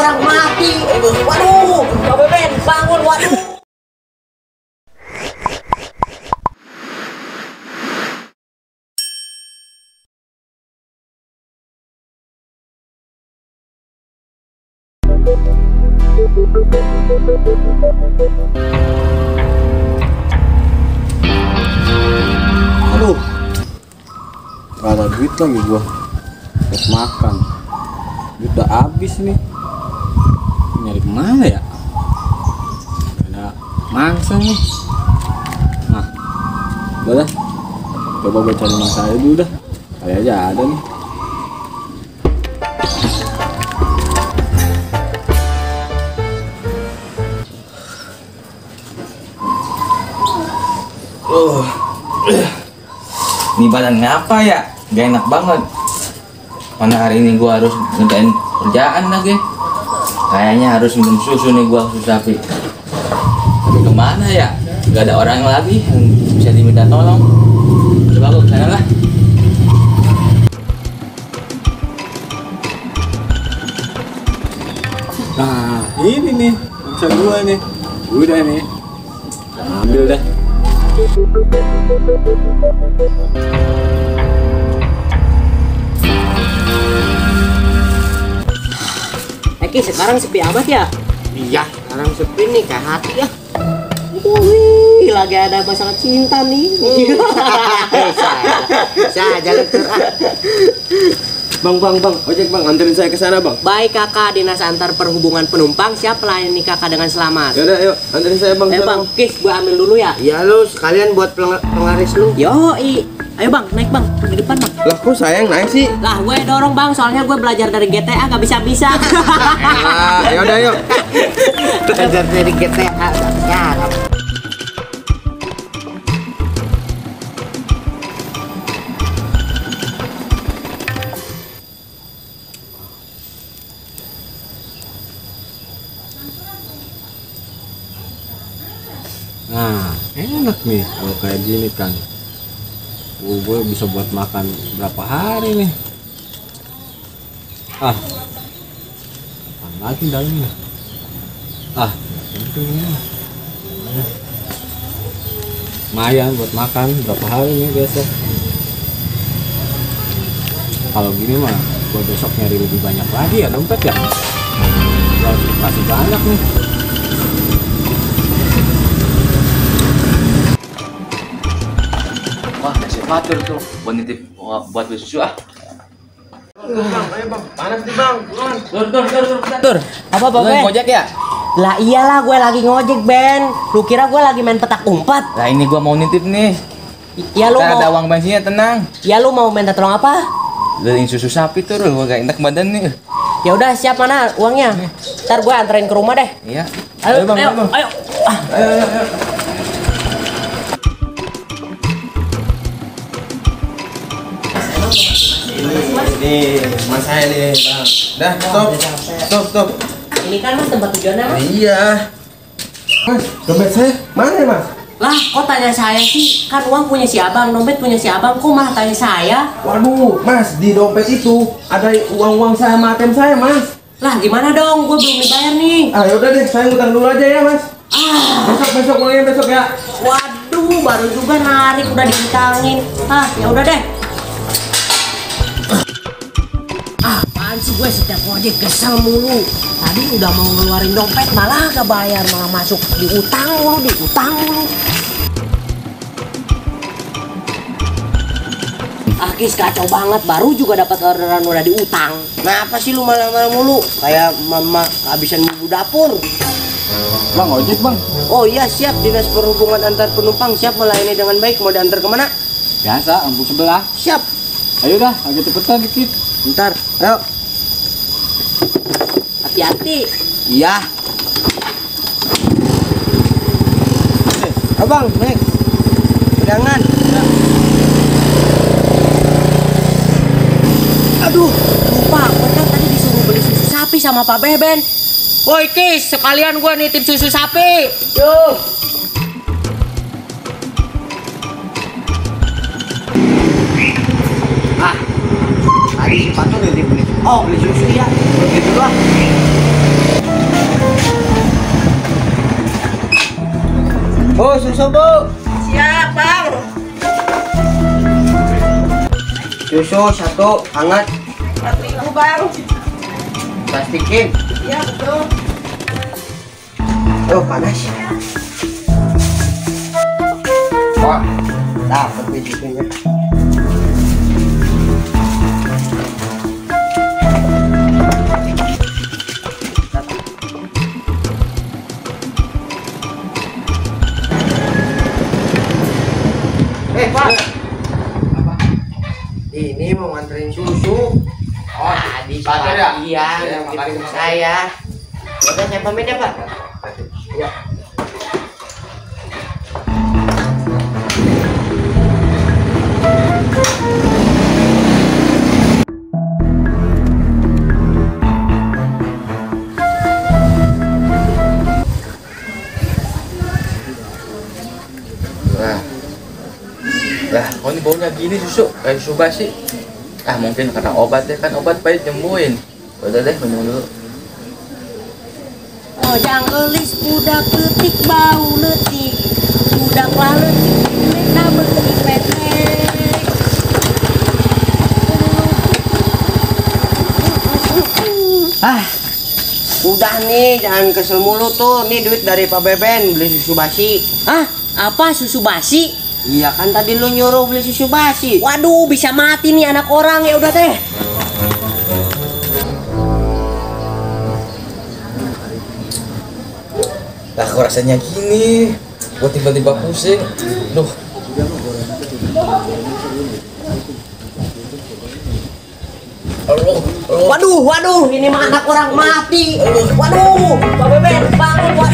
orang mati. Waduh, Pak Beben, bangun, waduh. Aduh, gak ada duit lagi gua buat makan. Duit udah habis nih. Nyari kemana ya? Gak ada mangsa nih. Nah, udah dah. Coba gue cari mangsa aja dulu dah. Kali aja ada nih. Ini badan ngapa ya? Gak enak banget. Mana hari ini gua harus ngerjain kerjaan lagi. Kayaknya harus minum susu nih gua, susu sapi. Tapi kemana ya? Gak ada orang lagi yang bisa diminta tolong. Coba gua kesana lah. Nah, ini nih mangsa gua nih. Udah nih. Ambil dah. Eki, sekarang sepi amat ya? Iya, sekarang sepi nih kayak hati ya. Wih, lagi ada masalah cinta nih. Saya jalan terang. Bang, ojek bang, anterin saya ke sana bang. Baik kakak, Dinas Antar Perhubungan Penumpang siap melayani kakak dengan selamat. Yaudah, yuk, anterin saya bang. Ayo bang, Kis, gua ambil dulu ya. Iya lu, sekalian buat penglaris lu. Yoi, ayo bang, naik bang, di depan bang. Lah kok saya yang naik sih? Lah gue dorong bang, soalnya gue belajar dari GTA gak bisa-bisa. Yaudah yuk. Belajar dari GTA, ya. Nah, enak nih kalau kayak gini kan. Gue bisa buat makan berapa hari nih. Apaan lagi dalamnya? Penting ya. Lumayan buat makan berapa hari nih besok. Kalau gini mah, gue besok nyari lebih banyak lagi ya dompet ya. Gue harus kasih banyak nih. Wah, kasih fatur tuh. Buat nitip buat beli susu ah. Ayo bang, panas nih bang. Tur. Apa Lu Ben? ngojek ya? Lah iyalah gue lagi ngojek Ben. Lu kira gue lagi main petak umpet? Lah ini gua mau nitip nih. Ya lu Ntar ada mau, uang bensinnya, tenang. ya lu mau minta tolong apa? Beliin susu sapi tur, gua gak enak badan nih. Ya udah siap, mana uangnya? Ntar gue anterin ke rumah deh. Iya. Ayo, Bang, ayo, Bang. ayo. Ini mas saya nih bang. Dah, stop. Ini kan mas tempat tujuannya mas. Iya. Mas, dompet saya mana ya mas? Lah kok tanya saya sih? Kan uang punya si abang, dompet punya si abang. Kok malah tanya saya? Waduh, mas di dompet itu ada uang saya sama ATM saya mas. Lah gimana dong? Gue belum dibayar nih. Yaudah deh, saya ngutang dulu aja ya mas. Besok mulainya besok ya. Waduh, baru juga narik udah diutangin. Ya udah deh. Apaan sih gue setiap ojek kesel mulu. Tadi udah mau ngeluarin dompet malah gak bayar, malah masuk diutang mulu. Kis kacau banget, baru juga dapat orderan udah diutang. Kenapa sih lu malah-malah mulu? Kayak mama kehabisan bumbu dapur. Bang, ojek bang. Oh iya siap, Dinas Perhubungan Antar Penumpang siap melayani dengan baik. Mau diantar kemana? Biasa, ampun sebelah. Siap. Ayo dah, agak cepetan dikit. Ntar, ayo. Hati-hati. Iya. Abang, naik. Pegangan. Aduh, lupa. Gue kan tadi disuruh beli susu sapi sama Pak Beben. Woi Kis, sekalian gue nitip susu sapi. Yuk. Tadi si Patung yang beli. Oh, beli susu ya. Beli dulu ah. Bu, susu bu. Siap, Bang. Susu satu hangat. 4.000, Bang. Plastikin. Iya, betul. Oh panas. Wah, dapat bijinya. Pak. Ini mau nganterin susu. Oh, Tadi Pacar ya? Iya, Iya, nitip makasih, ke Mas. saya. Udah saya pamit ya, Pak. Ya. Lah, kok ini baunya gini susu? Kayak susu basi. Ah, mungkin karena obat ya, kan obat pahit nyembuhin. Udah deh, minum dulu. Ojang gelis budak letik bau letik. Budak lah letik mereka beli petek. Udah nih, jangan kesel mulu tuh. Nih duit dari Pak Beben beli susu basi. Ah, apa susu basi? Iya kan tadi lu nyuruh beli susu basi. Waduh, bisa mati nih anak orang. Ya udah teh. Lah, kok rasanya gini? Gua tiba-tiba pusing. Duh. Allah. Waduh, ini mah anak orang mati. Waduh, Pak Beben, bangun.